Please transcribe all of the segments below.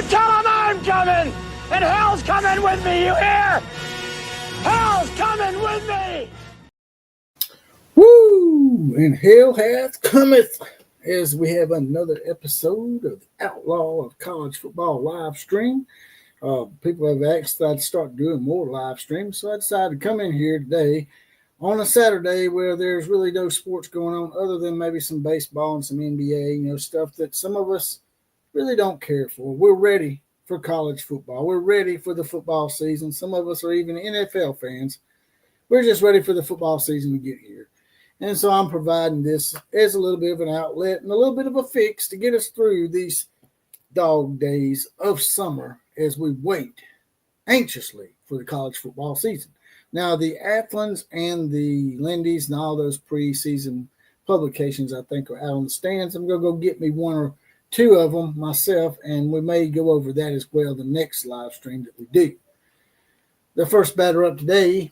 Tell them I'm coming, and hell's coming with me, you hear? Hell's coming with me! Woo! And hell hath cometh as we have another episode of Outlaw of College Football live stream. People have asked that I'd start doing more live streams, so I decided to come in here today on a Saturday where there's really no sports going on other than maybe some baseball and some NBA, stuff that some of us really don't care for. We're ready for college football. We're ready for the football season. Some of us are even NFL fans. We're just ready for the football season to get here. And so I'm providing this as a little bit of an outlet and a little bit of a fix to get us through these dog days of summer as we wait anxiously for the college football season. Now, the Athlons and the Lindy's and all those preseason publications, I think, are out on the stands. I'm going to go get me one or two of them myself, and we may go over that as well the next live stream that we do. The first batter up today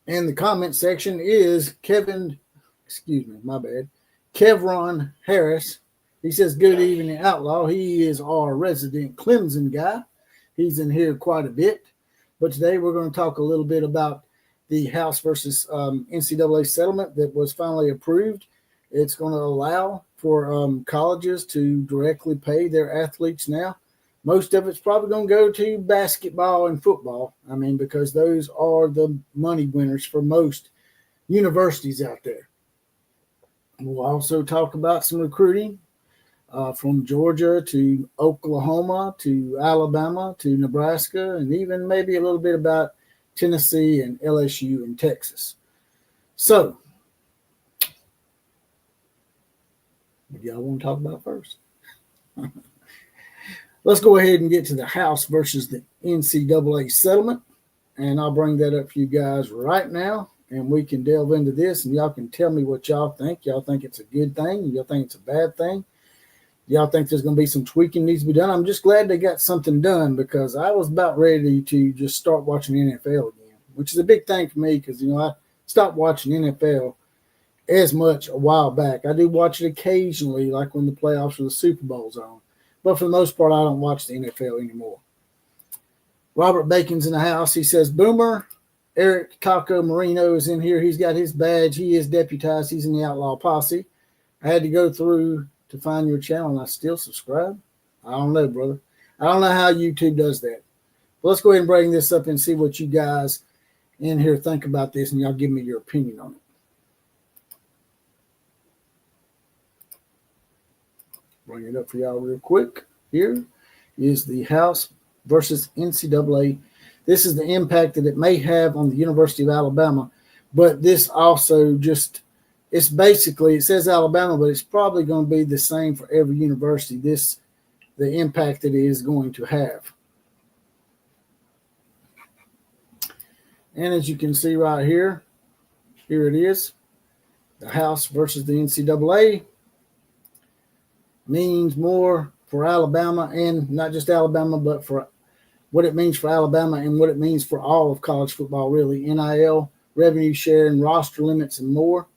in the comment section is Kevron Harris. He says, good evening, Outlaw. He is our resident Clemson guy. He's in here quite a bit. But today we're going to talk a little bit about the House versus NCAA settlement that was finally approved. It's going to allow for colleges to directly pay their athletes now. Most of it's probably going to go to basketball and football. Because those are the money winners for most universities out there. We'll also talk about some recruiting from Georgia to Oklahoma to Alabama to Nebraska, and even maybe a little bit about Tennessee and LSU and Texas. So, what do y'all want to talk about first? Let's go ahead and get to the House versus the NCAA settlement, and I'll bring that up for you guys right now, and we can delve into this, and y'all can tell me what y'all think. Y'all think it's a good thing? Y'all think it's a bad thing? Y'all think there's going to be some tweaking needs to be done? I'm just glad they got something done because I was about ready to just start watching NFL again, which is a big thing for me because, I stopped watching NFL as much a while back. I do watch it occasionally, like when the playoffs or the Super Bowl's on. But for the most part, I don't watch the NFL anymore. Robert Bacon's in the house. He says, Boomer, Eric Taco Marino is in here. He's got his badge. He is deputized. He's in the Outlaw Posse. I had to go through to find your channel, and I still subscribe? I don't know, brother. I don't know how YouTube does that. But let's go ahead and bring this up and see what you guys in here think about this, and y'all give me your opinion on it. Bring it up for y'all real quick. Here is the House versus NCAA. This is the impact that it may have on the University of Alabama, but this also it's basically, it says Alabama, but it's probably going to be the same for every university, the impact that it is going to have. And as you can see right here, here it is. The House versus the NCAA means more for Alabama, and not just Alabama, but for what it means for Alabama and what it means for all of college football, really. NIL, revenue share, and roster limits and more.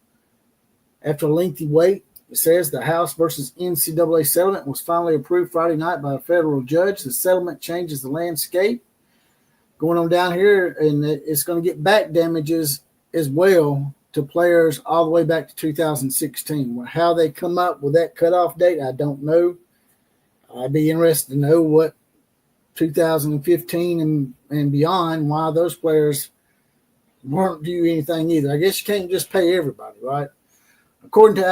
After a lengthy wait, it says the House versus NCAA settlement was finally approved Friday night by a federal judge. The settlement changes the landscape. Going on down here, and it's going to get back damages as well to players all the way back to 2016. How they come up with that cutoff date, I don't know. I'd be interested to know what 2015 and beyond, why those players weren't due anything either. I guess you can't just pay everybody, right? According to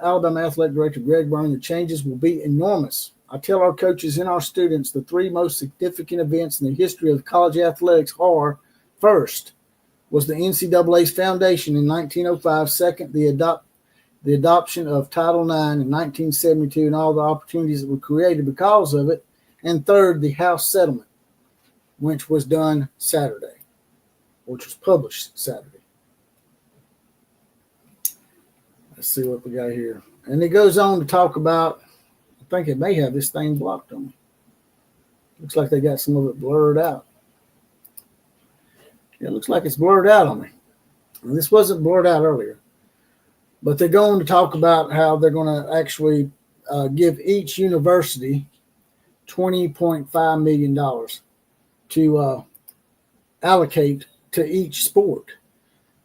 Alabama Athletic Director Greg Byrne, the changes will be enormous. I tell our coaches and our students the three most significant events in the history of college athletics are, first, was the NCAA's foundation in 1905, second, the adoption of Title IX in 1972 and all the opportunities that were created because of it, and third, the House settlement, which was done Saturday, which was published Saturday. Let's see what we got here. And it goes on to talk about, I think it may have this thing blocked on me. Looks like they got some of it blurred out. Yeah, it looks like it's blurred out on me. And this wasn't blurred out earlier. But they're going to talk about how they're going to actually give each university $20.5 million to allocate to each sport.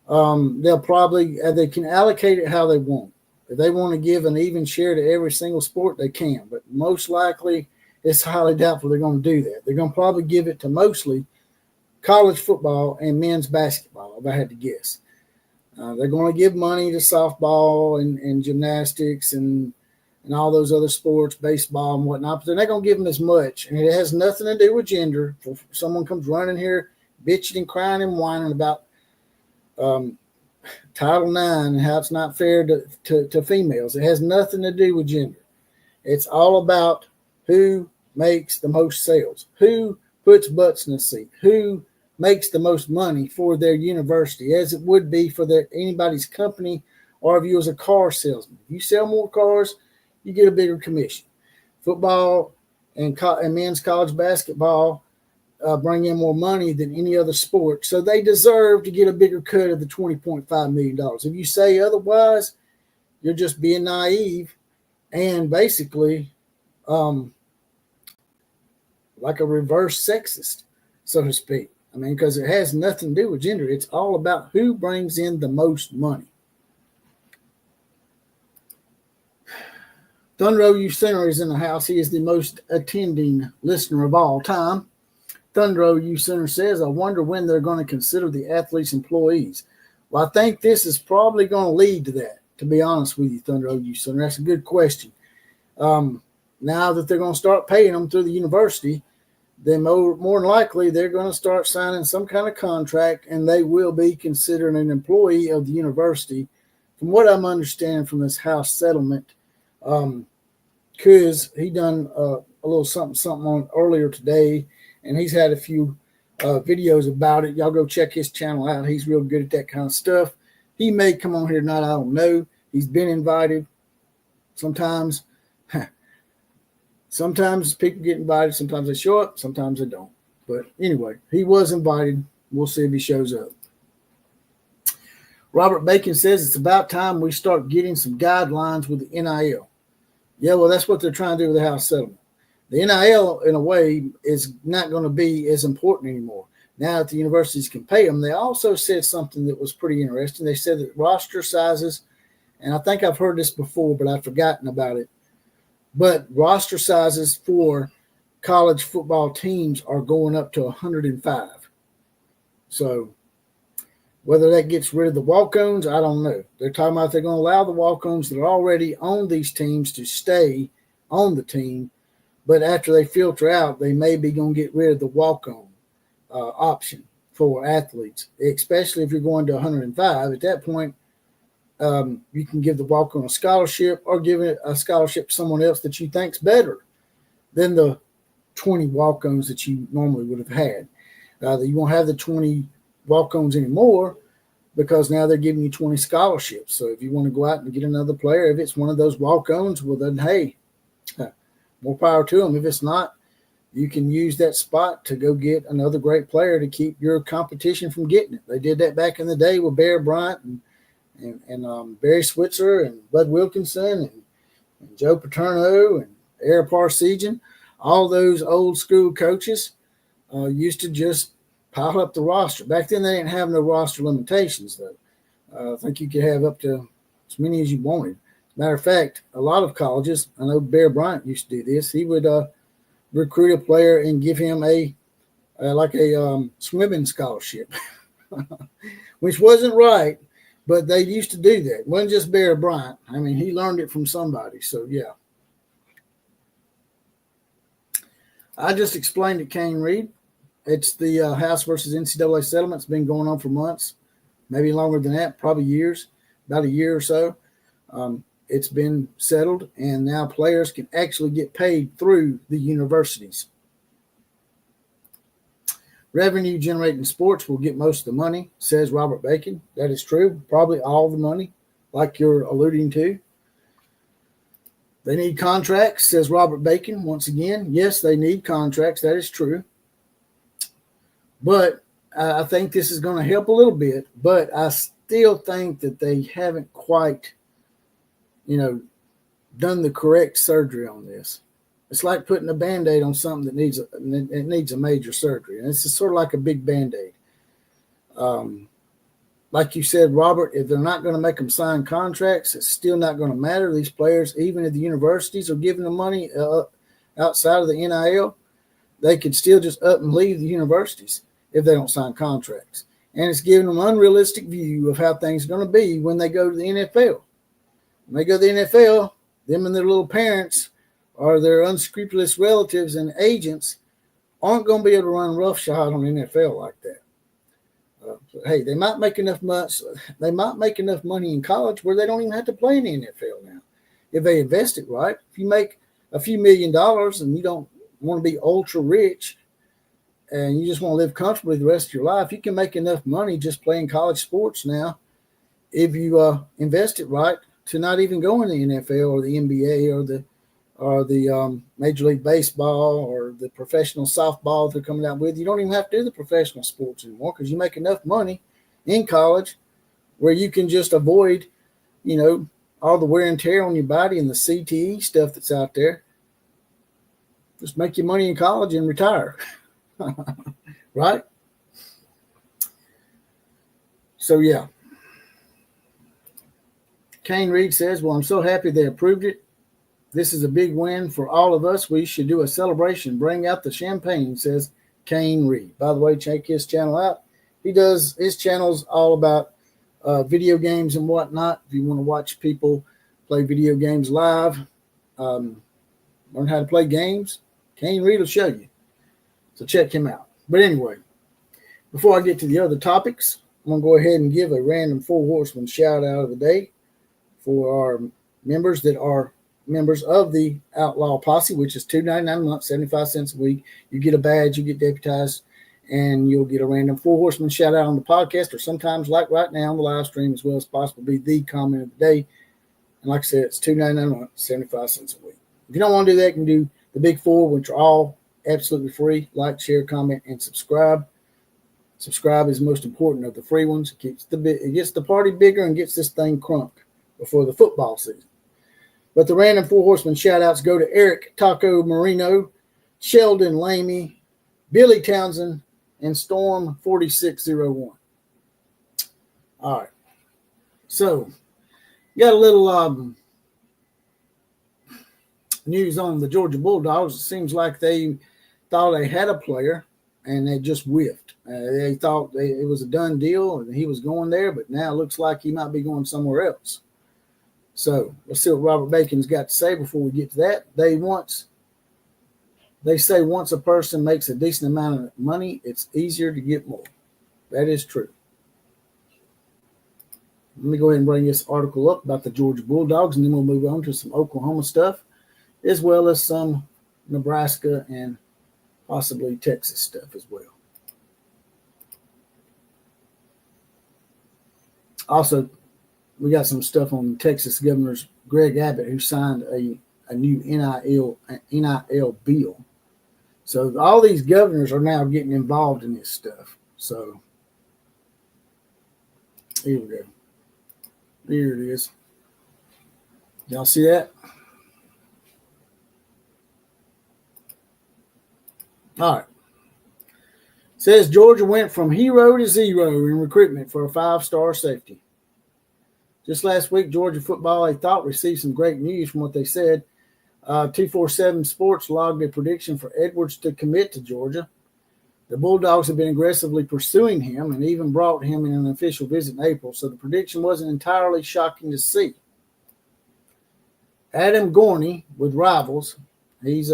They'll probably they can allocate it how they want. If they want to give an even share to every single sport, they can. But most likely, it's highly doubtful they're going to do that. They're going to probably give it to mostly college football and men's basketball, if I had to guess. They're going to give money to softball and gymnastics and all those other sports, baseball and whatnot, but they're not going to give them as much. And it has nothing to do with gender. If someone comes running here bitching and crying and whining about Title IX and how it's not fair to females, it has nothing to do with gender. It's all about who makes the most sales, who puts butts in the seat, who makes the most money for their university, as it would be for anybody's company, or if you was a car salesman. If you sell more cars, you get a bigger commission. Football and men's college basketball bring in more money than any other sport, so they deserve to get a bigger cut of the $20.5 million. If you say otherwise, you're just being naive and basically like a reverse sexist, so to speak. I mean, because it has nothing to do with gender. It's all about who brings in the most money. Thundro U Center is in the house. He is the most attending listener of all time. Thundro U Center says, I wonder when they're going to consider the athletes employees. Well, I think this is probably going to lead to that, to be honest with you, Thundro U Center. That's a good question. Now that they're going to start paying them through the university, then more than likely they're going to start signing some kind of contract, and they will be considered an employee of the university. From what I'm understanding from this house settlement, because he done a little something on earlier today, and he's had a few videos about it. Y'all go check his channel out. He's real good at that kind of stuff. He may come on here tonight. I don't know. He's been invited. Sometimes people get invited. Sometimes they show up. Sometimes they don't. But anyway, he was invited. We'll see if he shows up. Robert Bacon says it's about time we start getting some guidelines with the NIL. Yeah, well, that's what they're trying to do with the house settlement. The NIL, in a way, is not going to be as important anymore. Now that the universities can pay them, they also said something that was pretty interesting. They said that roster sizes, and I think I've heard this before, but I've forgotten about it, but roster sizes for college football teams are going up to 105. So whether that gets rid of the walk-ons, I don't know. They're talking about they're going to allow the walk-ons that are already on these teams to stay on the team, but after they filter out, they may be going to get rid of the walk-on option for athletes, especially if you're going to 105. At that point, you can give the walk-on a scholarship or give it a scholarship to someone else that you think's better than the 20 walk-ons that you normally would have had. You won't have the 20 walk-ons anymore because now they're giving you 20 scholarships. So if you want to go out and get another player, if it's one of those walk-ons, well then, hey, more power to them. If it's not, you can use that spot to go get another great player to keep your competition from getting it. They did that back in the day with Bear Bryant and Barry Switzer and Bud Wilkinson and Joe Paterno and Eric Parsegian. All those old school coaches used to just pile up the roster. Back then, they didn't have no roster limitations, though. I think you could have up to as many as you wanted. Matter of fact, a lot of colleges, I know Bear Bryant used to do this. He would recruit a player and give him a swimming scholarship, which wasn't right, but they used to do that. It wasn't just Bear Bryant. I mean, he learned it from somebody. So, yeah. I just explained it, Kane Reed. It's the House versus NCAA settlement. It's been going on for months, maybe longer than that, probably years, about a year or so. It's been settled, and now players can actually get paid through the universities. Revenue generating sports will get most of the money, says Robert Bacon. That is true. Probably all the money, like you're alluding to. They need contracts, says Robert Bacon. Once again, yes, they need contracts. That is true. But I think this is going to help a little bit, but I still think that they haven't quite, done the correct surgery on this. It's like putting a Band-Aid on something that needs a major surgery. And it's sort of like a big Band-Aid. Like you said, Robert, if they're not going to make them sign contracts, it's still not going to matter. These players, even if the universities are giving them money outside of the NIL, they could still just up and leave the universities if they don't sign contracts. And it's giving them an unrealistic view of how things are going to be when they go to the NFL. When they go to the NFL, them and their little parents or their unscrupulous relatives and agents aren't going to be able to run roughshod on the NFL like that. Hey, they might make enough money in college where they don't even have to play in the NFL now if they invest it right. If you make a few $1 million and you don't want to be ultra rich and you just want to live comfortably the rest of your life, you can make enough money just playing college sports now if you invest it right to not even go in the NFL or the NBA or the Major League Baseball or the professional softball they're coming out with. You don't even have to do the professional sports anymore because you make enough money in college where you can just avoid, all the wear and tear on your body and the CTE stuff that's out there. Just make your money in college and retire. Right? So, yeah. Kane Reed says, well, I'm so happy they approved it. This is a big win for all of us. We should do a celebration. Bring out the champagne, says Kane Reed. By the way, check his channel out. His channel's all about video games and whatnot. If you want to watch people play video games live, learn how to play games, Kane Reed will show you. So check him out. But anyway, before I get to the other topics, I'm going to go ahead and give a random Four Horsemen shout out of the day for our members that are members of the Outlaw Posse, which is $2.99 a month, 75 cents a week. You get a badge, you get deputized, and you'll get a random Four Horsemen shout out on the podcast, or sometimes, like right now, on the live stream, as well as possible, be the comment of the day. And like I said, it's $2.99 a month, 75 cents a week. If you don't want to do that, you can do the big four, which are all absolutely free. Like, share, comment, and subscribe. Subscribe is most important of the free ones. It gets the party bigger and gets this thing crunk before the football season. But the random Four Horsemen shout-outs go to Eric Taco Marino, Sheldon Lamey, Billy Townsend, and Storm 4601. All right. So, got a little news on the Georgia Bulldogs. It seems like they thought they had a player, and they just whiffed. They thought it was a done deal, and he was going there, but now it looks like he might be going somewhere else. So let's see what Robert Bacon's got to say before we get to that. They say once a person makes a decent amount of money, it's easier to get more. That is true. Let me go ahead and bring this article up about the Georgia Bulldogs, and then we'll move on to some Oklahoma stuff, as well as some Nebraska and possibly Texas stuff as well. Also, we got some stuff on Texas Governor's Greg Abbott, who signed a new NIL bill. So all these governors are now getting involved in this stuff. So here we go. Here it is. Y'all see that? All right. Says Georgia went from hero to zero in recruitment for a 5-star safety. Just last week, Georgia football, they thought, received some great news from what they said. 247 Sports logged a prediction for Edwards to commit to Georgia. The Bulldogs have been aggressively pursuing him and even brought him in an official visit in April, so the prediction wasn't entirely shocking to see. Adam Gorney with Rivals, he's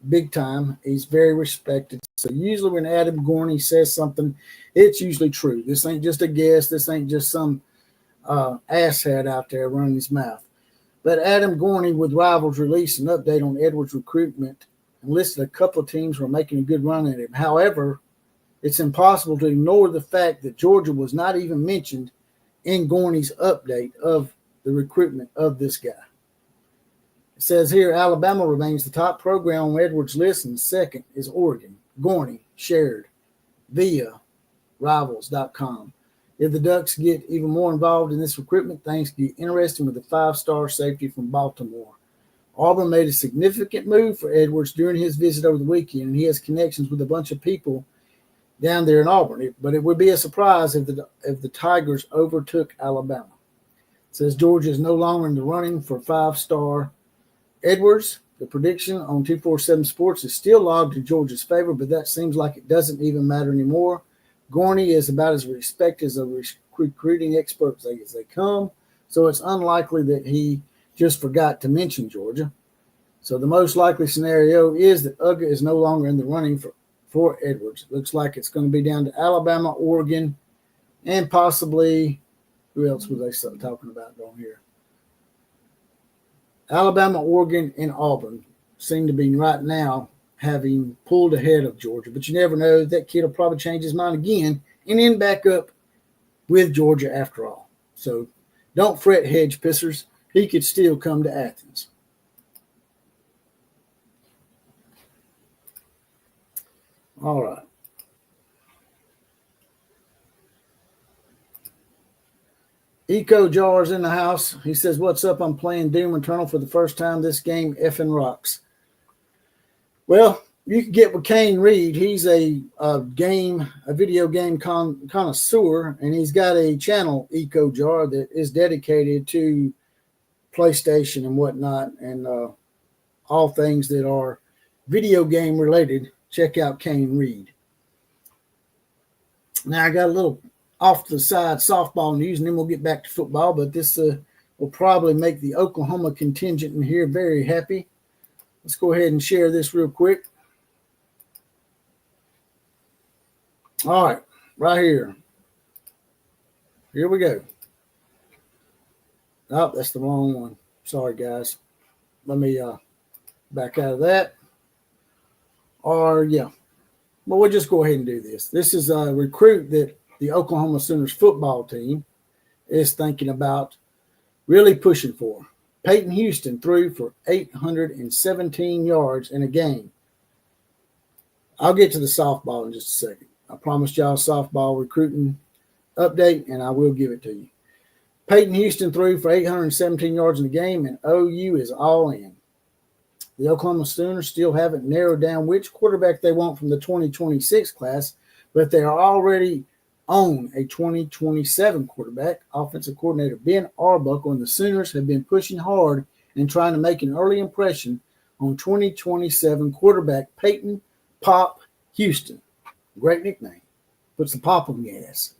big time. He's very respected. So usually when Adam Gorney says something, it's usually true. This ain't just a guess. This ain't just some asshat out there running his mouth. But Adam Gorney with Rivals released an update on Edwards' recruitment and listed a couple of teams who are making a good run at him. However, it's impossible to ignore the fact that Georgia was not even mentioned in Gorney's update of the recruitment of this guy. It says here, Alabama remains the top program on Edwards' list, and second is Oregon. Gorney shared via Rivals.com. If the Ducks get even more involved in this recruitment, things get interesting with the 5-star safety from Baltimore. Auburn made a significant move for Edwards during his visit over the weekend, and he has connections with a bunch of people down there in Auburn. But it would be a surprise if the Tigers overtook Alabama. It says Georgia is no longer in the running for 5-star Edwards. The prediction on 247 Sports is still logged in Georgia's favor, but that seems like it doesn't even matter anymore. Gorney is about as respected as a recruiting expert as they come, so it's unlikely that he just forgot to mention Georgia. So the most likely scenario is that UGA is no longer in the running for Edwards. It looks like it's going to be down to Alabama, Oregon, and possibly, who else was they talking about down here? Alabama, Oregon, and Auburn seem to be right now having pulled ahead of Georgia. But you never know. That kid will probably change his mind again and end back up with Georgia after all. So don't fret, hedge pissers. He could still come to Athens. All right. Eco Jar's in the house. He says, "What's up? I'm playing Doom Eternal for the first time. This game effing rocks." Well, you can get with Kane Reed. He's a video game connoisseur, and he's got a channel, Eco Jar, that is dedicated to PlayStation and whatnot, and all things that are video game related. Check out Kane Reed. Now I got a little off the side softball news, and then we'll get back to football. But this will probably make the Oklahoma contingent in here very happy. Let's go ahead and share this real quick. All right, right here. Here we go. Oh, that's the wrong one. Sorry, guys. Let me back out of that. But we'll just go ahead and do this. This is a recruit that the Oklahoma Sooners football team is thinking about really pushing for. Peyton Houston threw for 817 yards in a game. I'll get to the softball in just a second. I promised y'all a softball recruiting update, and I will give it to you. Peyton Houston threw for 817 yards in the game, and OU is all in. The Oklahoma Sooners still haven't narrowed down which quarterback they want from the 2026 class, but they are already on a 2027 quarterback. Offensive coordinator Ben Arbuckle and the Sooners have been pushing hard and trying to make an early impression on 2027 quarterback Peyton Pop Houston. Great nickname. Puts the pop on the ass.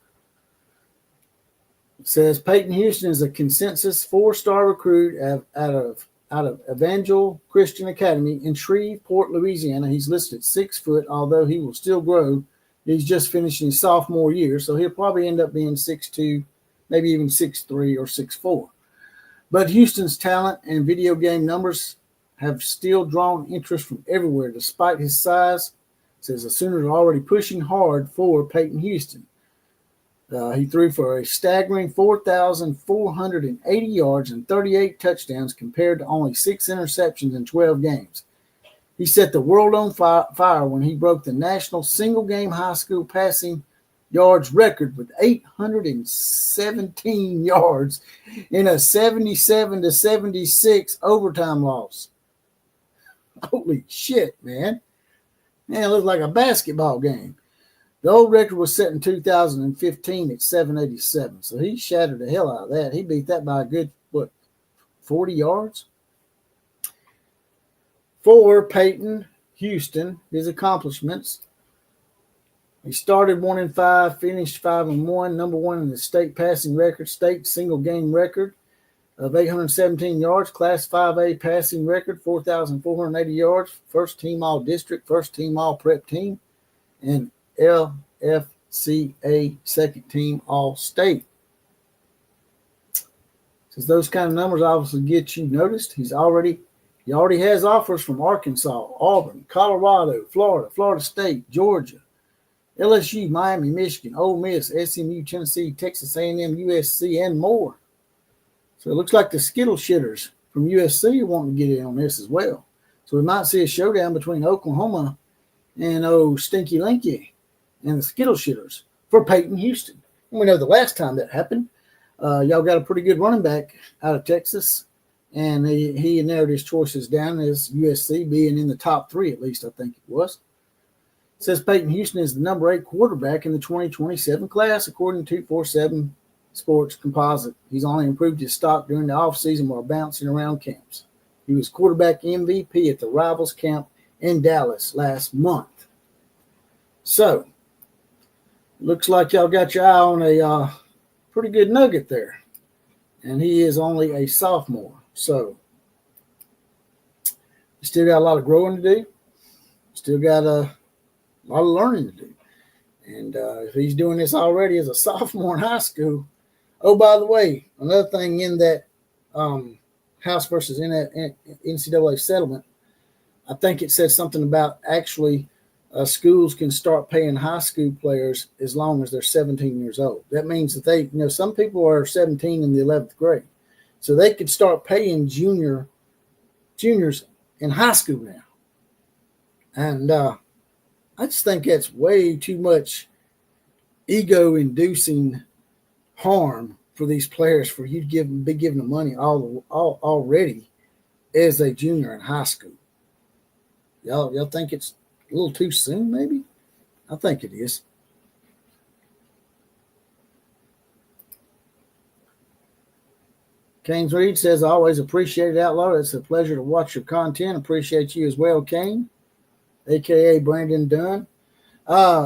It says Peyton Houston is a consensus 4-star recruit out of Evangel Christian Academy in Shreveport, Louisiana. He's listed 6 foot, although he will still grow. He's just finishing his sophomore year, so he'll probably end up being 6'2", maybe even 6'3" or 6'4". But Houston's talent and video game numbers have still drawn interest from everywhere, despite his size. It says the Sooners are already pushing hard for Peyton Houston. He threw for a staggering 4,480 yards and 38 touchdowns compared to only 6 interceptions in 12 games. He set the world on fire when he broke the national single-game high school passing yards record with 817 yards in a 77-76 overtime loss. Holy shit, man. Man, it looked like a basketball game. The old record was set in 2015 at 787, so he shattered the hell out of that. He beat that by a good, 40 yards? For Peyton Houston, his accomplishments. He started 1-5, finished 5-1, number 1 in the state passing record, state single game record of 817 yards, Class 5A passing record, 4,480 yards, first team all district, first team all prep team, and LFCA second team all state. Since those kind of numbers obviously get you noticed, he already has offers from Arkansas, Auburn, Colorado, Florida State, Georgia, LSU, Miami, Michigan, Ole Miss, SMU, Tennessee, Texas A&M, USC, and more. So it looks like the Skittle shitters from USC are wanting to get in on this as well. So we might see a showdown between Oklahoma and Stinky Linky and the Skittle shitters for Peyton Houston. And we know the last time that happened, y'all got a pretty good running back out of Texas And he narrowed his choices down as USC being in the top 3, at least I think it was. It says Peyton Houston is the number 8 quarterback in the 2027 class, according to 247 Sports Composite. He's only improved his stock during the offseason while bouncing around camps. He was quarterback MVP at the Rivals camp in Dallas last month. So, looks like y'all got your eye on a pretty good nugget there. And he is only a sophomore. So, still got a lot of growing to do. Still got a lot of learning to do. And if he's doing this already as a sophomore in high school, oh, by the way, another thing in that House versus NCAA settlement, I think it said something about actually schools can start paying high school players as long as they're 17 years old. That means that they, some people are 17 in the 11th grade. So they could start paying juniors in high school now. And I just think that's way too much ego-inducing harm for these players for you to be giving them money already as a junior in high school. Y'all think it's a little too soon, maybe? I think it is. Kane's Reed says, I always appreciate it, Outlaw. It's a pleasure to watch your content. Appreciate you as well, Kane, a.k.a. Brandon Dunn.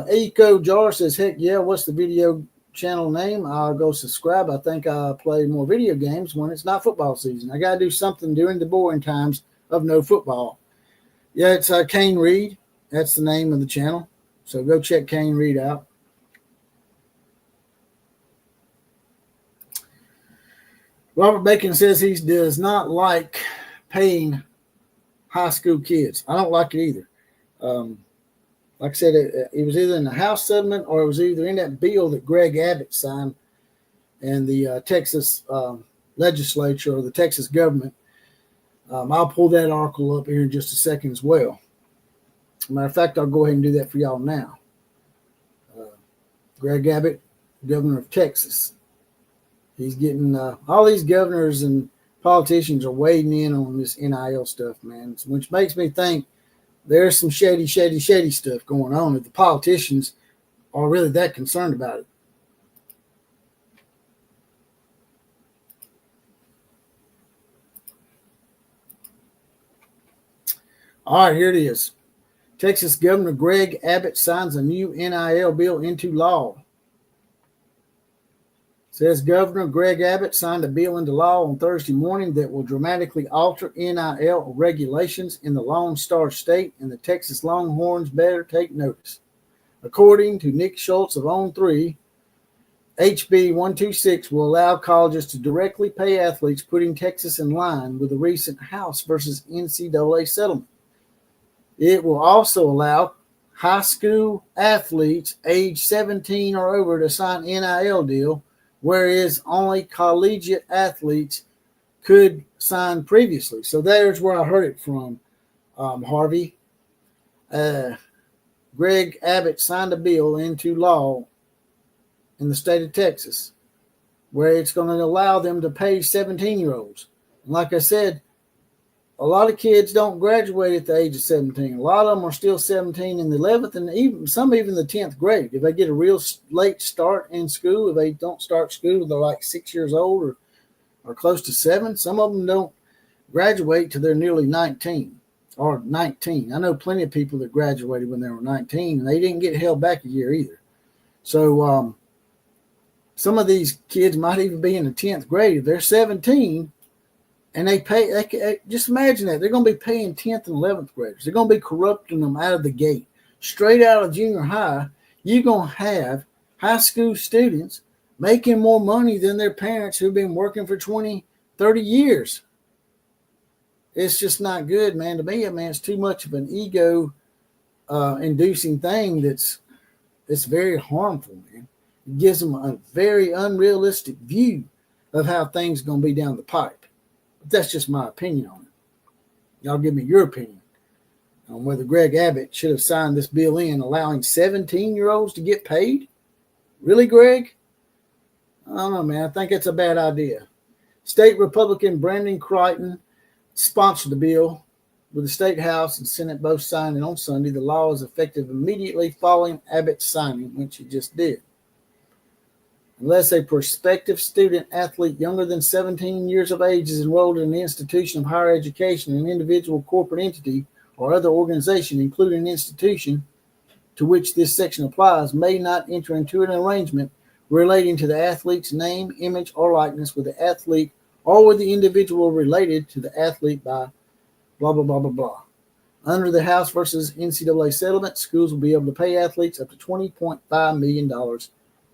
Eco Jar says, heck yeah, what's the video channel name? I'll go subscribe. I think I play more video games when it's not football season. I got to do something during the boring times of no football. Yeah, it's Kane Reed. That's the name of the channel. So go check Kane Reed out. Robert Bacon says he does not like paying high school kids. I don't like it either. Like I said, it was either in the House settlement or it was either in that bill that Greg Abbott signed and the Texas legislature or the Texas government. I'll pull that article up here in just a second as well. Matter of fact, I'll go ahead and do that for y'all now. Greg Abbott, governor of Texas. He's getting all these governors and politicians are wading in on this NIL stuff, man, which makes me think there's some shady stuff going on if the politicians are really that concerned about it. All right, here it is. Texas Governor Greg Abbott signs a new NIL bill into law. Says Governor Greg Abbott signed a bill into law on Thursday morning that will dramatically alter NIL regulations in the Lone Star State, and the Texas Longhorns better take notice. According to Nick Schultz of On3, HB 126 will allow colleges to directly pay athletes, putting Texas in line with the recent House versus NCAA settlement. It will also allow high school athletes age 17 or over to sign NIL deal, whereas only collegiate athletes could sign previously. So there's where I heard it from, Harvey. Greg Abbott signed a bill into law in the state of Texas where it's going to allow them to pay 17-year-olds. And like I said, a lot of kids don't graduate at the age of 17. A lot of them are still 17 in the 11th and even the 10th grade. If they get a real late start in school, if they don't start school, they're like 6 years old or close to 7. Some of them don't graduate till they're nearly 19 or 19. I know plenty of people that graduated when they were 19 and they didn't get held back a year either. So some of these kids might even be in the 10th grade. If they're 17, and just imagine that. They're going to be paying 10th and 11th graders. They're going to be corrupting them out of the gate. Straight out of junior high, you're going to have high school students making more money than their parents who've been working for 20, 30 years. It's just not good, man. To me, it's too much of an ego-inducing thing that's very harmful, man. It gives them a very unrealistic view of how things are going to be down the pipe. But that's just my opinion on it. Y'all give me your opinion on whether Greg Abbott should have signed this bill in allowing 17-year-olds to get paid. Really, Greg? I don't know, man. I think it's a bad idea. State Republican Brandon Crichton sponsored the bill, with the State House and Senate both signing on Sunday. The law is effective immediately following Abbott's signing, which he just did. Unless a prospective student athlete younger than 17 years of age is enrolled in an institution of higher education, an individual corporate entity, or other organization, including an institution to which this section applies, may not enter into an arrangement relating to the athlete's name, image, or likeness with the athlete or with the individual related to the athlete by blah, blah, blah, blah, blah. Under the House versus NCAA settlement, schools will be able to pay athletes up to $20.5 million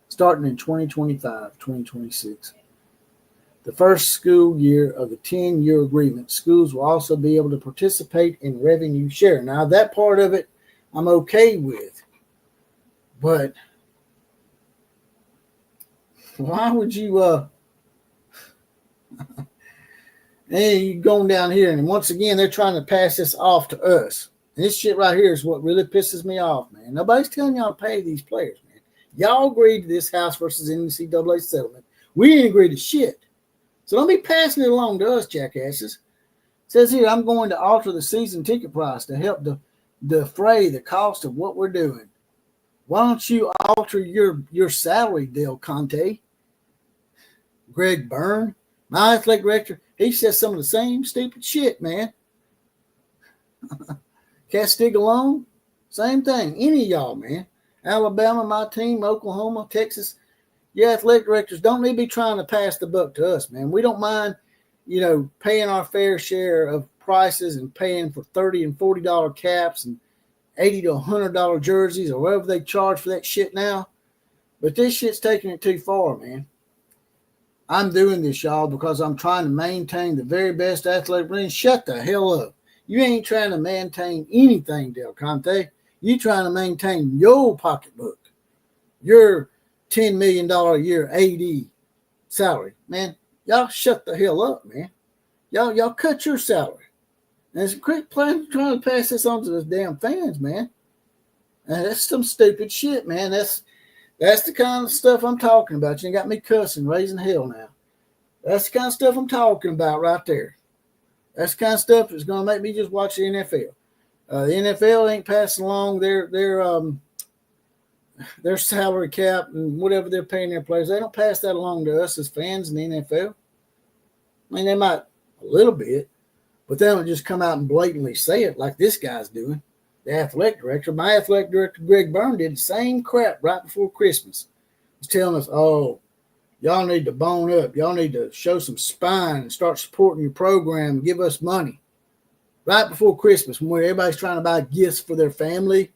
starting in 2025-2026. The first school year of the 10-year agreement, schools will also be able to participate in revenue share. Now, that part of it I'm okay with, but why would you and you're going down here, and once again, they're trying to pass this off to us. And this shit right here is what really pisses me off, man. Nobody's telling y'all to pay these players, man. Y'all agreed to this House versus NCAA settlement. We didn't agree to shit. So don't be passing it along to us, jackasses. It says here, I'm going to alter the season ticket price to help defray the cost of what we're doing. Why don't you alter your salary, Del Conte? Greg Byrne, my athletic director, he says some of the same stupid shit, man. Castiglione, same thing. Any of y'all, man. Alabama, my team, Oklahoma, Texas. Your athletic directors don't need to be trying to pass the buck to us, man. We don't mind, paying our fair share of prices and paying for $30 and $40 caps and $80 to $100 jerseys or whatever they charge for that shit now. But this shit's taking it too far, man. I'm doing this, y'all, because I'm trying to maintain the very best athletic brand. Shut the hell up. You ain't trying to maintain anything, Del Conte. You trying to maintain your pocketbook, your $10 million a year AD salary. Man, y'all shut the hell up, man. Y'all cut your salary. And it's a quick plan trying to pass this on to the damn fans, man. And that's some stupid shit, man. That's the kind of stuff I'm talking about. You got me cussing, raising hell now. That's the kind of stuff I'm talking about right there. That's the kind of stuff that's going to make me just watch the NFL. The NFL ain't passing along their salary cap and whatever they're paying their players. They don't pass that along to us as fans in the NFL. I mean, they might a little bit, but they don't just come out and blatantly say it like this guy's doing. The athletic director, my athletic director, Greg Byrne, did the same crap right before Christmas. He's telling us, oh, y'all need to bone up. Y'all need to show some spine and start supporting your program and give us money. Right before Christmas, when everybody's trying to buy gifts for their family.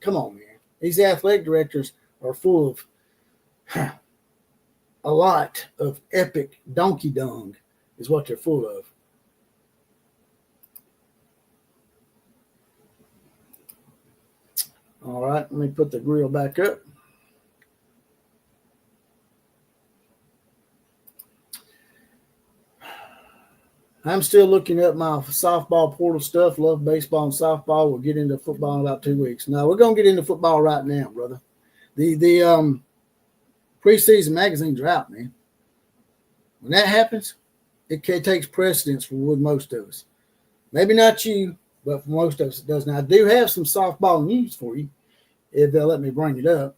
Come on, man. These athletic directors are full of a lot of epic donkey dung is what they're full of. All right, let me put the grill back up. I'm still looking up my softball portal stuff. Love baseball and softball. We'll get into football in about 2 weeks. Now, we're going to get into football right now, brother. The preseason magazines are out, man. When that happens, it takes precedence with most of us. Maybe not you, but for most of us it does. Now, I do have some softball news for you, if they'll let me bring it up.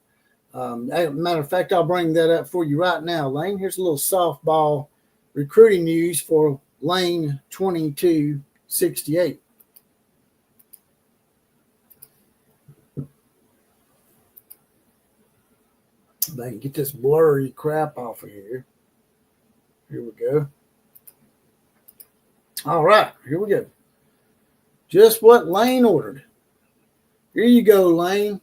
Matter of fact, I'll bring that up for you right now, Lane. Here's a little softball recruiting news for Lane 2268. If I can get this blurry crap off of here. Here we go. All right, here we go. Just what Lane ordered. Here you go, Lane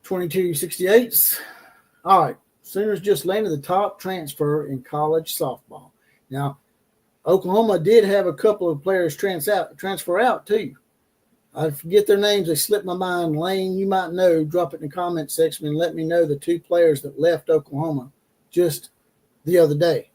2268. All right, Sooners just landed the top transfer in college softball. Now, Oklahoma did have a couple of players transfer out too. I forget their names. They slipped my mind. Lane, you might know. Drop it in the comment section and let me know the two players that left Oklahoma just the other day.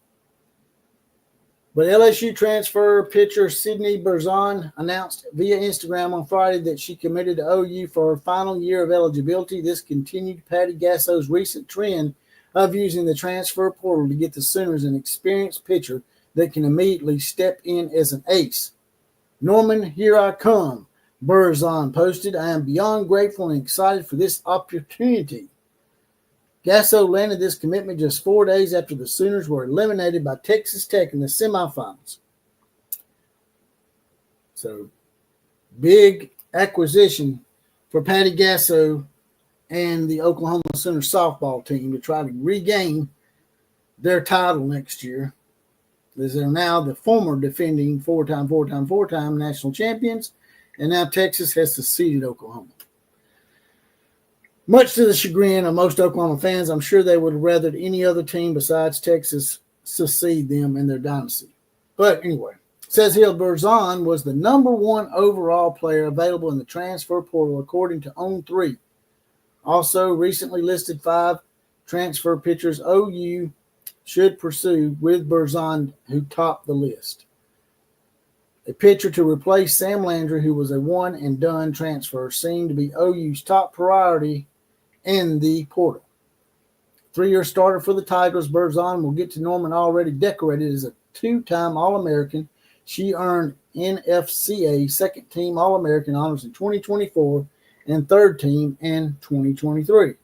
But LSU transfer pitcher Sydney Berzon announced via Instagram on Friday that she committed to OU for her final year of eligibility. This continued Patty Gasso's recent trend of using the transfer portal to get the Sooners an experienced pitcher that can immediately step in as an ace. Norman, here I come, Burzon posted. I am beyond grateful and excited for this opportunity. Gasso landed this commitment just 4 days after the Sooners were eliminated by Texas Tech in the semifinals. So, big acquisition for Patty Gasso and the Oklahoma Sooners softball team to try to regain their title next year, as they're now the former defending four-time national champions, and now Texas has succeeded Oklahoma. Much to the chagrin of most Oklahoma fans, I'm sure they would have rather any other team besides Texas succeed them in their dynasty. But anyway, it says here Burzon was the number 1 overall player available in the transfer portal according to On3. Also, recently listed 5 transfer pitchers OU should pursue, with Burzon who topped the list. A pitcher to replace Sam Landry, who was a one-and-done transfer, seemed to be OU's top priority in the portal. 3-year starter for the Tigers, Burzon will get to Norman already decorated as a 2-time All-American. She earned NFCA second-team All-American honors in 2024 and third-team in 2023. It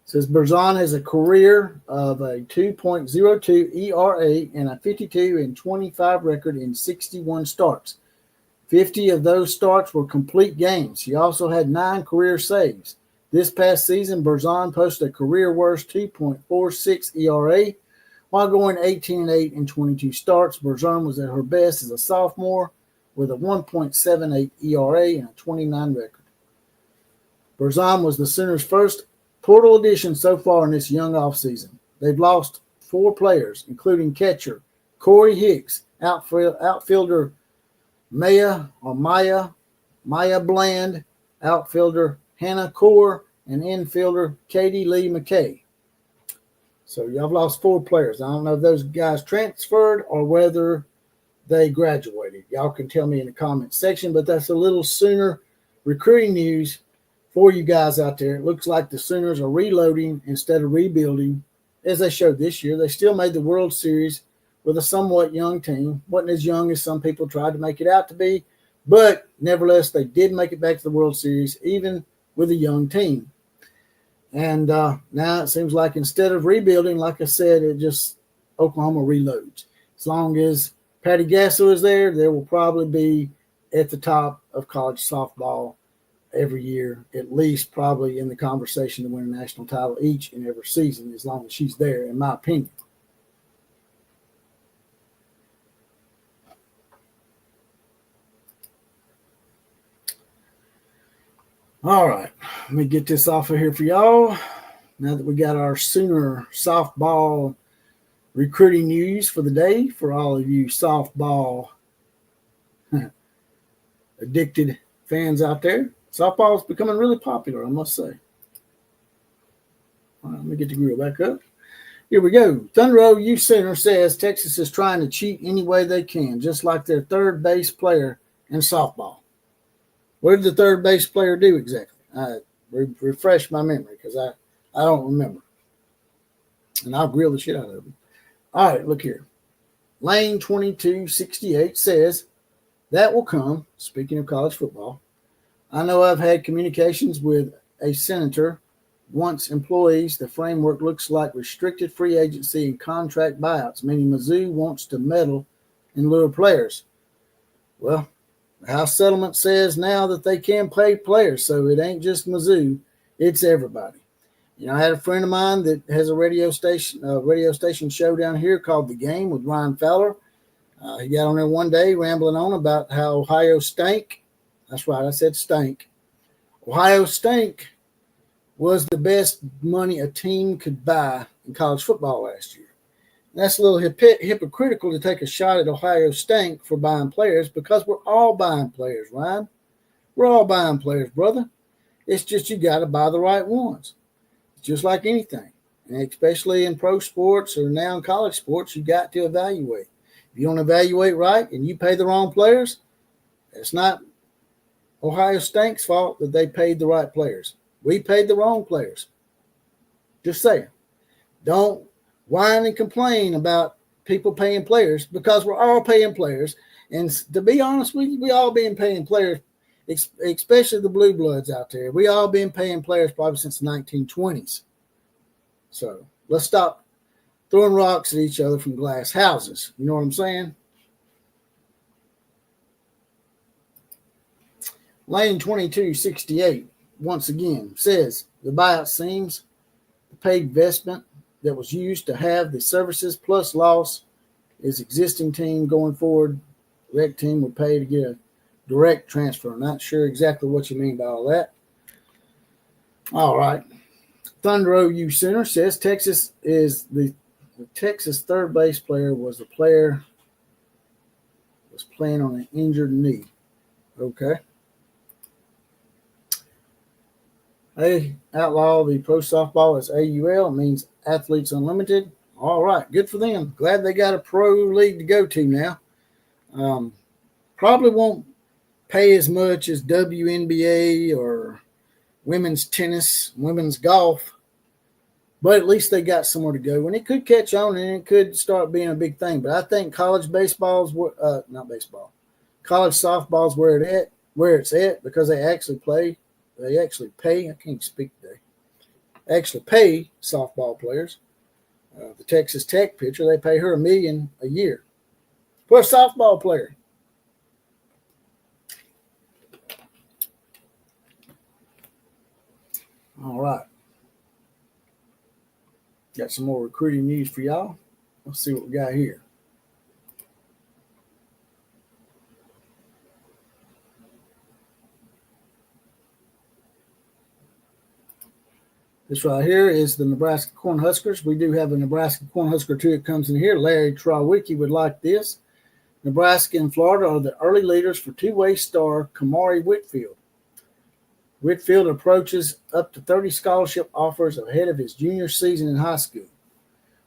says Burzon has a career of a 2.02 ERA and a 52-25 record in 61 starts. 50 of those starts were complete games. He also had 9 career saves. This past season, Burzon posted a career-worst 2.46 ERA while going 18-8 in 22 starts. Burzon was at her best as a sophomore with a 1.78 ERA and a 29 record. Burzon was the Sooners' first portal addition so far in this young offseason. They've lost 4 players, including catcher Corey Hicks, outfielder Maya Bland, outfielder Hannah Core, and infielder Katie Lee McKay. So y'all have lost 4 players. I don't know if those guys transferred or whether they graduated. Y'all can tell me in the comments section, but that's a little Sooner recruiting news for you guys out there. It looks like the Sooners are reloading instead of rebuilding, as they showed this year. They still made the World Series with a somewhat young team. Wasn't as young as some people tried to make it out to be, but nevertheless, they did make it back to the World Series, even with a young team. And now it seems like instead of rebuilding, like I said, Oklahoma reloads. As long as Patty Gasso is there, there will probably be at the top of college softball every year, at least probably in the conversation to win a national title each and every season, as long as she's there, in my opinion. All right, let me get this off of here for y'all. Now that we got our Sooner softball recruiting news for the day, for all of you softball addicted fans out there. Softball is becoming really popular, I must say. All right, let me get the grill back up. Here we go. Thunder OU Center says Texas is trying to cheat any way they can, just like their third base player in softball. What did the third base player do exactly? Refresh my memory because I don't remember. And I'll grill the shit out of him. All right, look here. Lane 2268 says that will come, speaking of college football. I know I've had communications with a senator. Once employees, the framework looks like restricted free agency and contract buyouts, meaning Mizzou wants to meddle and lure players. Well, the House settlement says now that they can pay players, so it ain't just Mizzou, it's everybody. You know, I had a friend of mine that has a radio station show down here called The Game with Ryan Fowler. He got on there one day rambling on about how Ohio stank. That's right, I said stank. Ohio stank was the best money a team could buy in college football last year. And that's a little hypocritical to take a shot at Ohio stank for buying players because we're all buying players, Ryan. We're all buying players, brother. It's just you got to buy the right ones. It's just like anything, and especially in pro sports or now in college sports, you got to evaluate. If you don't evaluate right and you pay the wrong players, it's not Ohio Stank's fault that they paid the right players. We paid the wrong players. Just saying. Don't whine and complain about people paying players, because we're all paying players. And to be honest, we all been paying players, especially the blue bloods out there. We all been paying players probably since the 1920s. So let's stop throwing rocks at each other from glass houses. You know what I'm saying? Lane 2268, once again, says the buyout seems the paid investment that was used to have the services plus loss is existing team going forward. Rec team would pay to get a direct transfer. I'm not sure exactly what you mean by all that. All right. Thunder OU Center says Texas is the Texas third base player was the player was playing on an injured knee. Okay. They outlaw the pro softball as AUL. It means Athletes Unlimited. All right, good for them. Glad they got a pro league to go to now. Probably won't pay as much as WNBA or women's tennis, women's golf, but at least they got somewhere to go. And it could catch on and it could start being a big thing. But I think college baseball's not baseball, college softball's where it's at because they actually play. They actually pay. I can't speak today. Actually pay softball players. The Texas Tech pitcher, they pay her $1 million a year for a softball player. All right. Got some more recruiting news for y'all. Let's see what we got here. This right here is the Nebraska Cornhuskers. We do have a Nebraska Cornhusker too. It comes in here. Larry Trawicki would like this. Nebraska and Florida are the early leaders for two-way star Kamari Whitfield. Whitfield approaches up to 30 scholarship offers ahead of his junior season in high school.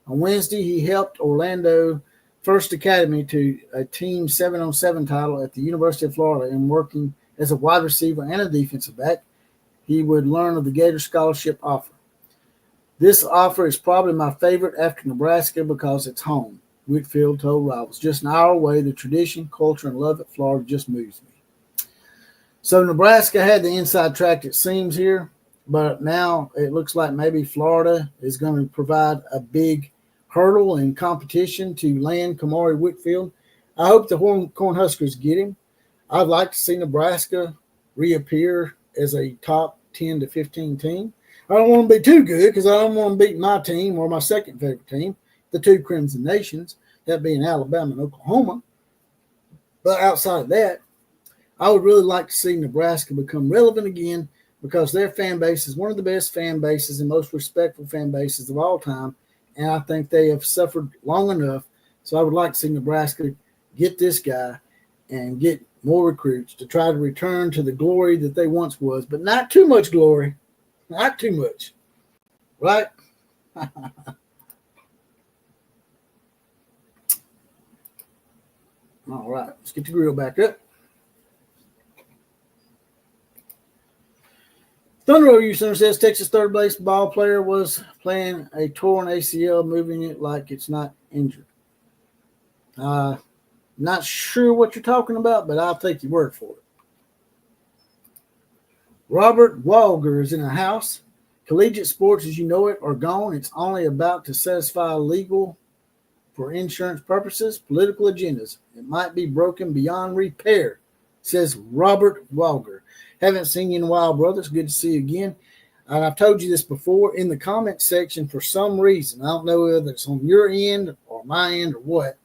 On Wednesday, he helped Orlando First Academy to a team 7-on-7 title at the University of Florida and working as a wide receiver and a defensive back. He would learn of the Gator scholarship offer. This offer is probably my favorite after Nebraska because it's home, Whitfield told Rivals. Just an hour away, the tradition, culture, and love at Florida just moves me. So Nebraska had the inside track, it seems, here, but now it looks like maybe Florida is going to provide a big hurdle in competition to land Kamari Whitfield. I hope the Cornhuskers get him. I'd like to see Nebraska reappear as a top 10 to 15 team. I don't want to be too good because I don't want to beat my team or my second favorite team, the two Crimson Nations, that being Alabama and Oklahoma. But outside of that, I would really like to see Nebraska become relevant again because their fan base is one of the best fan bases and most respectful fan bases of all time. And I think they have suffered long enough. So I would like to see Nebraska get this guy and get more recruits to try to return to the glory that they once was, but not too much glory. Not too much. Right? All right. Let's get the grill back up. Thunder OU Center says Texas third base ball player was playing a torn ACL, moving it like it's not injured. Not sure what you're talking about, but I'll take your word for it. Robert Walger is in the house. Collegiate sports, as you know it, are gone. It's only about to satisfy legal for insurance purposes, political agendas. It might be broken beyond repair, says Robert Walger. Haven't seen you in a while, brother. It's good to see you again. And I've told you this before in the comment section for some reason. I don't know whether it's on your end or my end or what.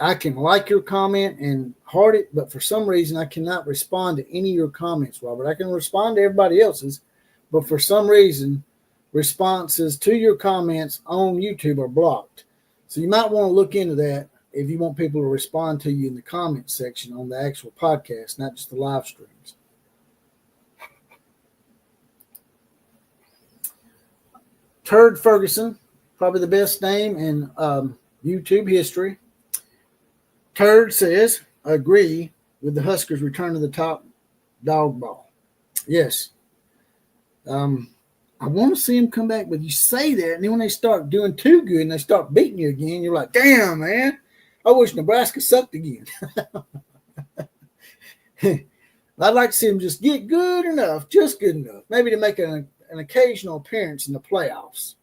I can like your comment and heart it, but for some reason I cannot respond to any of your comments, Robert. I can respond to everybody else's, but for some reason responses to your comments on YouTube are blocked. So you might want to look into that if you want people to respond to you in the comment section on the actual podcast, not just the live streams. Turd Ferguson, probably the best name in YouTube history. Turd says, agree with the Huskers return to the top dog ball. Yes. I want to see them come back, but you say that, and then when they start doing too good and they start beating you again, you're like, damn, man, I wish Nebraska sucked again. I'd like to see them just get good enough, just good enough, maybe to make an occasional appearance in the playoffs.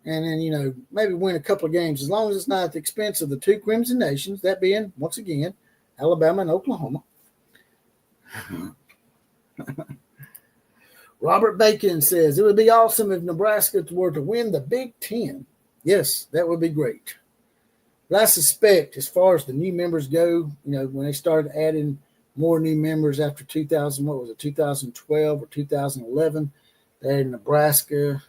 And then, maybe win a couple of games, as long as it's not at the expense of the two Crimson Nations, that being, once again, Alabama and Oklahoma. Robert Bacon says, it would be awesome if Nebraska were to win the Big Ten. Yes, that would be great. But I suspect, as far as the new members go, when they started adding more new members after 2012 or 2011, they added Nebraska.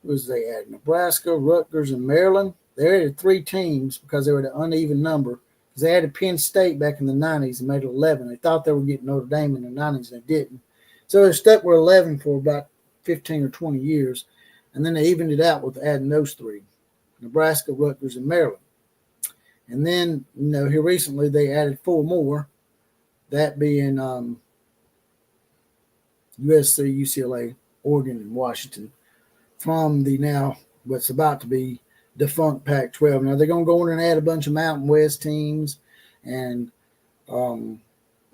They added Nebraska, Rutgers, and Maryland. They added 3 teams because they were an uneven number. Because they added Penn State back in the 90s and made it 11. They thought they were getting Notre Dame in the 90s, and they didn't. So they're stuck with 11 for about 15 or 20 years. And then they evened it out with adding those 3, Nebraska, Rutgers, and Maryland. And then, here recently they added 4 more, that being USC, UCLA, Oregon, and Washington, from the now what's about to be defunct Pac-12. Now they're going to go in and add a bunch of Mountain West teams and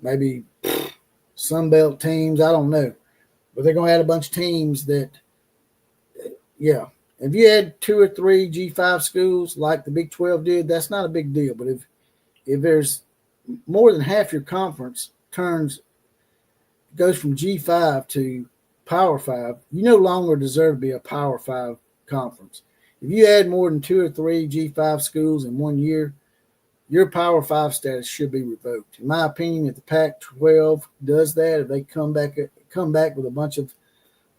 maybe Sun Belt teams. I don't know, but they're going to add a bunch of teams that, yeah. If you add 2 or 3 G5 schools like the Big 12 did, that's not a big deal. But if there's more than half your conference goes from G5 to Power 5, you no longer deserve to be a Power 5 conference. If you add more than 2 or 3 G5 schools in 1 year, your Power 5 status should be revoked. In my opinion, if the Pac-12 does that, if they come back with a bunch of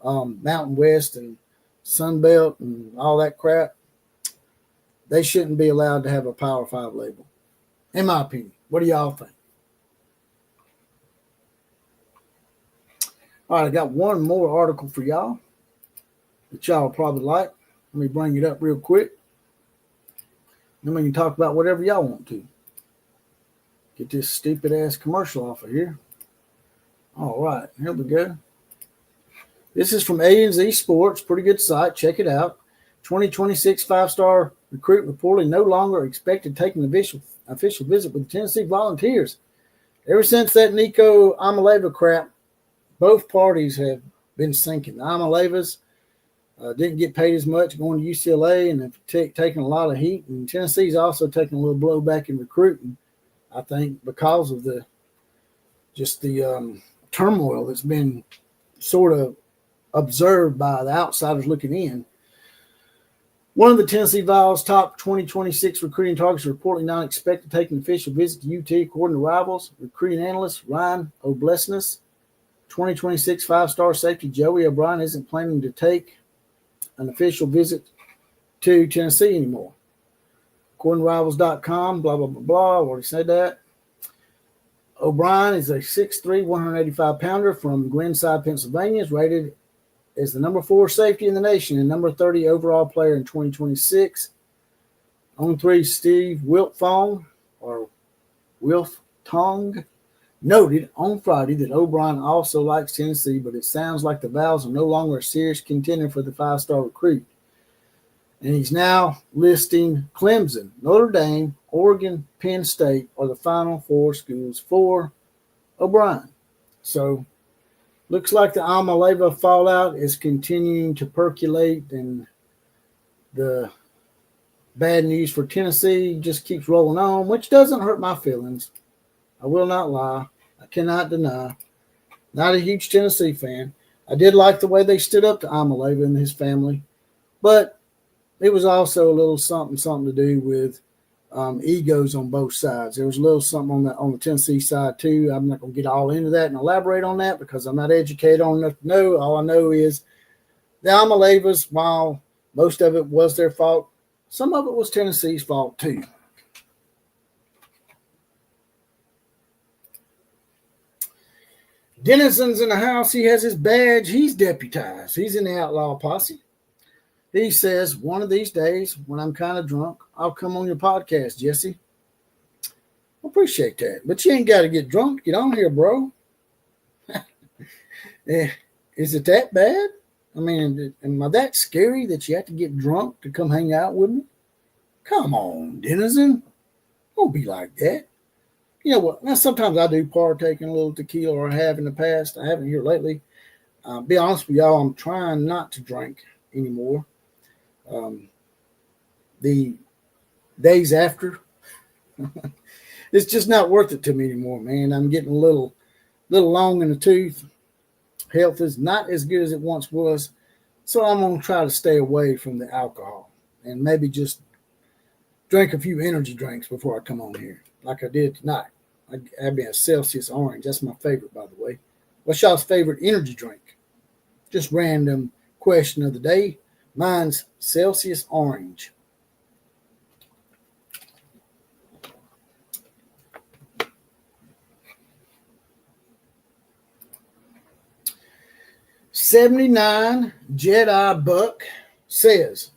Mountain West and Sun Belt and all that crap, they shouldn't be allowed to have a Power 5 label. In my opinion. What do y'all think? All right, I got one more article for y'all that y'all probably like. Let me bring it up real quick. Then we can talk about whatever y'all want to. Get this stupid-ass commercial off of here. All right, here we go. This is from A&Z Sports, pretty good site. Check it out. 2026 5-star recruit reportedly no longer expected taking an official visit with the Tennessee Volunteers. Ever since that Nico Amaleva crap, both parties have been sinking. The Amalevas didn't get paid as much going to UCLA and have taken a lot of heat. And Tennessee's also taken a little blowback in recruiting, I think, because of the turmoil that's been sort of observed by the outsiders looking in. One of the Tennessee Vols' top 2026 recruiting targets is reportedly not expected to take an official visit to UT, according to Rivals. Recruiting analyst Ryan Oblesness, 2026 5-star safety Joey O'Brien isn't planning to take an official visit to Tennessee anymore. According to Rivals.com, blah, blah, blah, blah. I already said that. O'Brien is a 6'3", 185-pounder from Glenside, Pennsylvania. Is rated as the number 4 safety in the nation and number 30 overall player in 2026. On 3, Steve Wiltfong noted on Friday that O'Brien also likes Tennessee, but it sounds like the Vols are no longer a serious contender for the 5-star recruit. And he's now listing Clemson, Notre Dame, Oregon, Penn State are the final 4 schools for O'Brien. So looks like the Amaleva fallout is continuing to percolate, and the bad news for Tennessee just keeps rolling on, which doesn't hurt my feelings. I will not lie. I cannot deny. Not a huge Tennessee fan. I did like the way they stood up to Amaleva and his family, but it was also a little something to do with egos on both sides. There was a little something on the Tennessee side too. I'm not going to get all into that and elaborate on that because I'm not educated on enough to know. All I know is the Amalevas, while most of it was their fault, some of it was Tennessee's fault too. Denison's in the house. He has his badge. He's deputized. He's in the outlaw posse. He says, one of these days, when I'm kind of drunk, I'll come on your podcast, Jesse. I appreciate that. But you ain't got to get drunk to get on here, bro. Is it that bad? I mean, am I that scary that you have to get drunk to come hang out with me? Come on, denizen. Don't be like that. You know what? Now, sometimes I do partake in a little tequila, or I have in the past. I haven't here lately. Be honest with y'all, I'm trying not to drink anymore. The days after, it's just not worth it to me anymore, man. I'm getting a little long in the tooth. Health is not as good as it once was. So I'm going to try to stay away from the alcohol and maybe just drink a few energy drinks before I come on here, like I did tonight. I had me a Celsius Orange. That's my favorite, by the way. What's y'all's favorite energy drink? Just random question of the day. Mine's Celsius Orange. '79 Jedi Buck says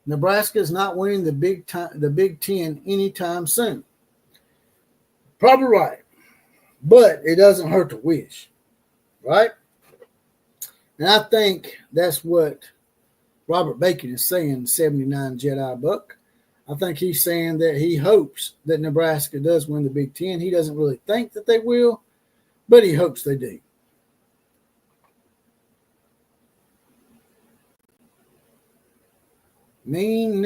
Nebraska is not winning the Big Ten anytime soon. Probably right, but it doesn't hurt to wish, right? And I think that's what Robert Bacon is saying. '79 Jedi Buck. I think he's saying that he hopes that Nebraska does win the Big Ten. He doesn't really think that they will, but he hopes they do. Mean,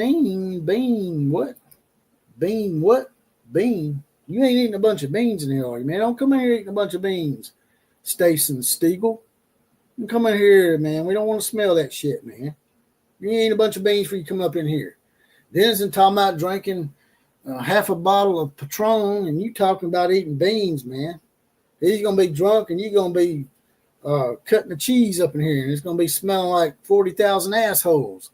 bean, what? Bean, what? Bean. You ain't eating a bunch of beans in here, are you, man? Don't come in here eating a bunch of beans, Stason Stiegel. You come in here, man. We don't want to smell that shit, man. You ain't a bunch of beans before you come up in here. Denison talking about drinking half a bottle of Patron, and you talking about eating beans, man. He's going to be drunk, and you're going to be cutting the cheese up in here, and it's going to be smelling like 40,000 assholes.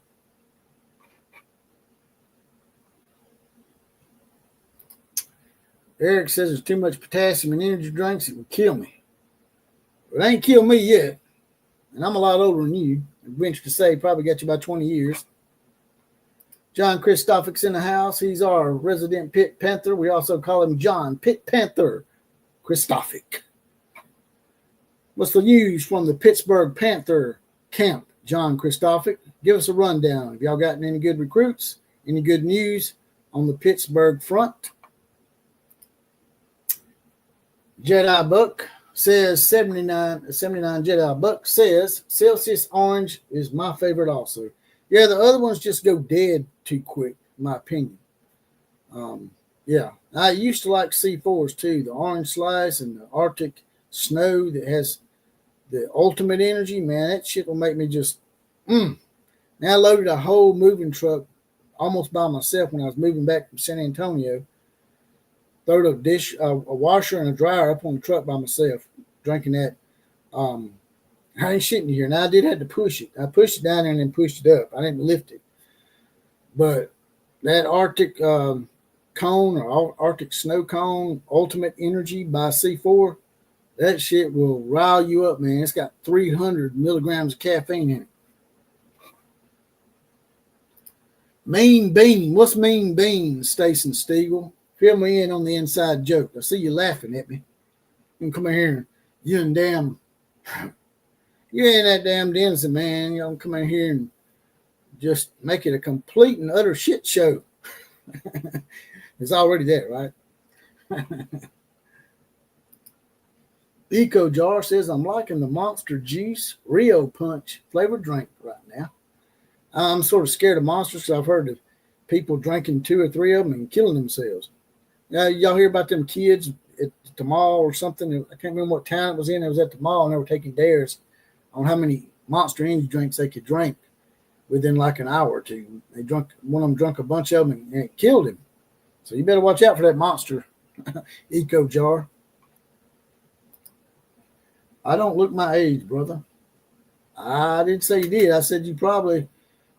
Eric says there's too much potassium in energy drinks. It would kill me. But it ain't killed me yet. And I'm a lot older than you. I venture to say probably got you about 20 years. John Christophick's in the house. He's our resident Pit Panther. We also call him John Pit Panther Christophick. What's the news from the Pittsburgh Panther camp, John Christophick? Give us a rundown. Have y'all gotten any good recruits? Any good news on the Pittsburgh front? Jedi Buck says 79 Jedi Buck says Celsius Orange is my favorite also. Yeah, the other ones just go dead too quick, in my opinion. Yeah, I used to like C4s too, the Orange Slice and the Arctic Snow that has the ultimate energy. Man, that shit will make me just, Now I loaded a whole moving truck almost by myself when I was moving back from San Antonio. Throwed a washer and a dryer up on the truck by myself, drinking that. I ain't shitting here. Now I did have to push it. I pushed it down there and then pushed it up. I didn't lift it. But that Arctic cone or Arctic snow cone, Ultimate Energy by C4, that shit will rile you up, man. It's got 300 milligrams of caffeine in it. Mean bean. What's mean bean, Stason Stiegel? Fill me in on the inside joke. I see you laughing at me. You can come in here and you ain't that damn Denison, man. You don't come in here and just make it a complete and utter shit show. It's already there, right? Eco Jar says, I'm liking the Monster Juice Rio Punch flavored drink right now. I'm sort of scared of monsters because I've heard of people drinking 2 or 3 of them and killing themselves. Y'all hear about them kids at the mall or something? I can't remember what town it was in. It was at the mall, and they were taking dares on how many Monster Energy drinks they could drink within like an hour or two. One of them drunk a bunch of them, and it killed him. So you better watch out for that Monster Eco Jar. I don't look my age, brother. I didn't say you did. I said you probably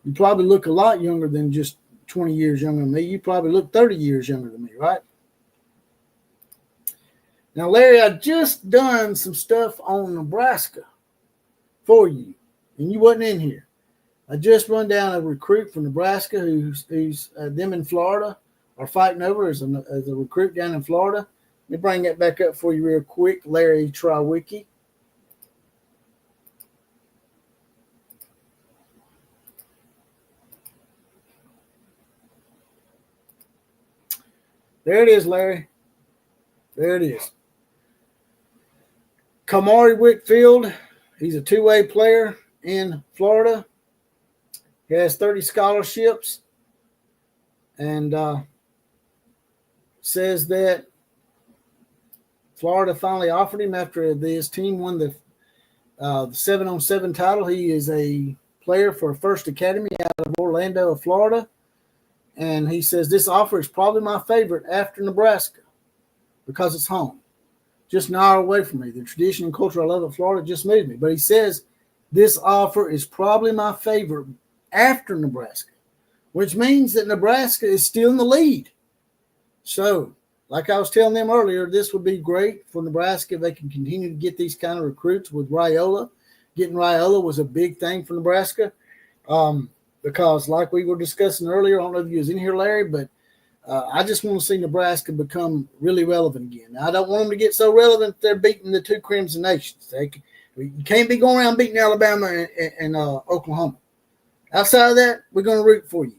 look a lot younger than just 20 years younger than me. You probably look 30 years younger than me, right? Now, Larry, I just done some stuff on Nebraska for you, and you wasn't in here. I just run down a recruit from Nebraska who's them in Florida are fighting over as a recruit down in Florida. Let me bring that back up for you real quick, Larry Trywicki. There it is, Larry. There it is. Kamari Whitfield, he's a two-way player in Florida. He has 30 scholarships and says that Florida finally offered him after his team won the 7-on-7 title. He is a player for First Academy out of Orlando, Florida. And he says, this offer is probably my favorite after Nebraska because it's home. Just an hour away from me. The tradition and culture I love of Florida just moved me. But he says, this offer is probably my favorite after Nebraska, which means that Nebraska is still in the lead. So, like I was telling them earlier, this would be great for Nebraska if they can continue to get these kind of recruits with Raiola. Getting Raiola was a big thing for Nebraska because, like we were discussing earlier, I don't know if you was in here, Larry, but I just want to see Nebraska become really relevant again. Now, I don't want them to get so relevant they're beating the two Crimson Nations. You can't be going around beating Alabama and Oklahoma. Outside of that, we're going to root for you.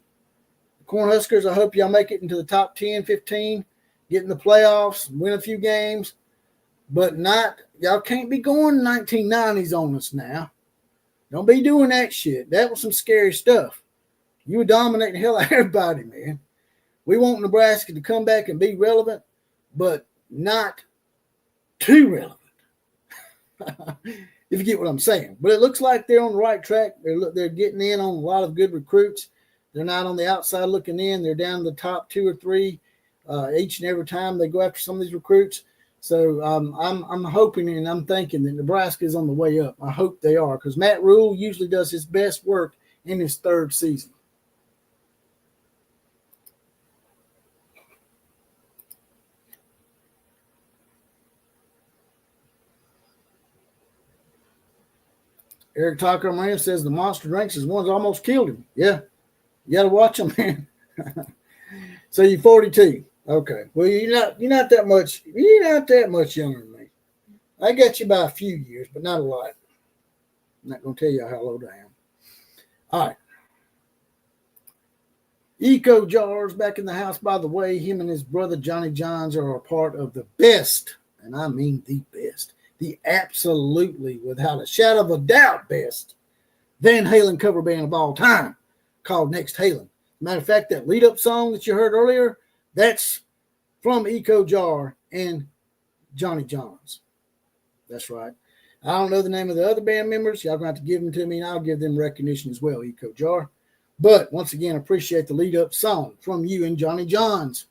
The Cornhuskers, I hope y'all make it into the top 10, 15, get in the playoffs, win a few games, but not – y'all can't be going 1990s on us now. Don't be doing that shit. That was some scary stuff. You were dominating the hell out of everybody, man. We want Nebraska to come back and be relevant, but not too relevant. If you get what I'm saying. But it looks like they're on the right track. They're getting in on a lot of good recruits. They're not on the outside looking in. They're down the top 2 or 3 each and every time they go after some of these recruits. So I'm hoping and I'm thinking that Nebraska is on the way up. I hope they are because Matt Rule usually does his best work in his 3rd season. Eric Taco Man says the monster drinks is one's almost killed him. Yeah, you got to watch them, man. So you're 42. Okay. Well, you're not that much. You're not that much younger than me. I got you by a few years, but not a lot. I'm not going to tell you how old I am. All right. Eco Jars back in the house. By the way, him and his brother Johnny Johns are a part of the best, and I mean the best. The absolutely, without a shadow of a doubt, best Van Halen cover band of all time called Next Halen. Matter of fact, that lead-up song that you heard earlier, that's from Eco Jar and Johnny Johns. That's right. I don't know the name of the other band members. Y'all going to have to give them to me, and I'll give them recognition as well, Eco Jar. But once again, appreciate the lead-up song from you and Johnny Johns.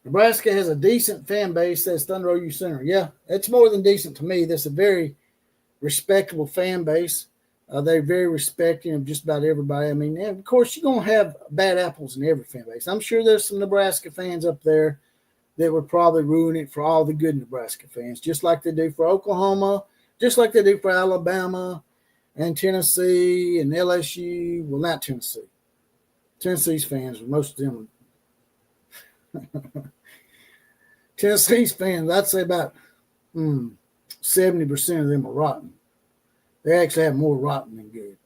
Nebraska has a decent fan base, says Thunder OU Center. Yeah, it's more than decent to me. That's a very respectable fan base. They're very respecting of just about everybody. I mean, of course, you're going to have bad apples in every fan base. I'm sure there's some Nebraska fans up there that would probably ruin it for all the good Nebraska fans, just like they do for Oklahoma, just like they do for Alabama and Tennessee and LSU. Well, not Tennessee. Tennessee's fans, most of them Tennessee's fans, I'd say about 70% of them are rotten. They actually have more rotten than good.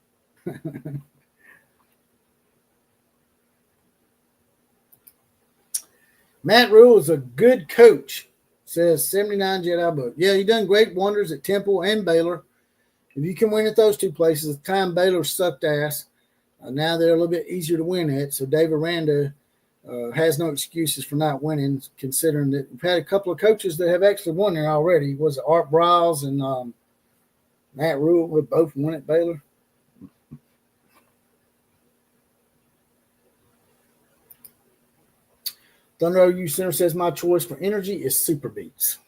Matt Rule is a good coach, says 79 Jedi Book. Yeah, he done great wonders at Temple and Baylor. If you can win at those two places, at the time Baylor sucked ass. Now they're a little bit easier to win at. So Dave Aranda has no excuses for not winning, considering that we've had a couple of coaches that have actually won there already. Was it Art Briles and Matt Rule would both won at Baylor? Thunder OU Center says my choice for energy is Super Beats.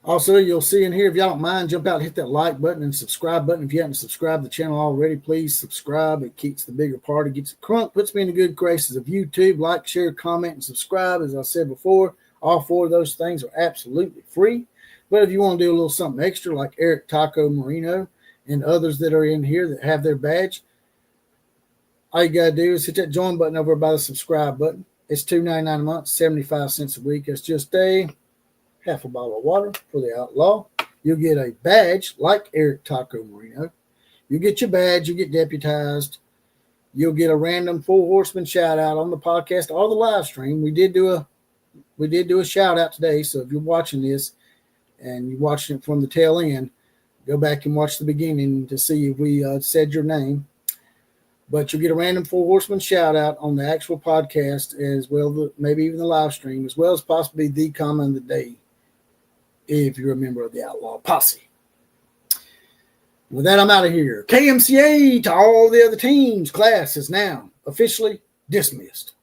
Also, you'll see in here, if y'all don't mind, jump out and hit that like button and subscribe button. If you haven't subscribed to the channel already, please subscribe. It keeps the bigger party, gets it crunk, puts me in the good graces of YouTube. Like, share, comment, and subscribe. As I said before, all 4 of those things are absolutely free. But if you want to do a little something extra, like Eric Taco Marino and others that are in here that have their badge, all you got to do is hit that join button over by the subscribe button. It's $2.99 a month, 75 cents a week. It's just a half a bottle of water for the outlaw. You'll get a badge like Eric Taco Marino. You get your badge, you get deputized. You'll get a random Four Horsemen shout out on the podcast or the live stream. We did do a shout out today. So if you're watching this and you're watching it from the tail end, go back and watch the beginning to see if we said your name. But you'll get a random Four Horsemen shout out on the actual podcast as well, maybe even the live stream, as well as possibly the comment of the day if you're a member of the Outlaw Posse. With that, I'm out of here. KMCA to all the other teams. Class is now officially dismissed.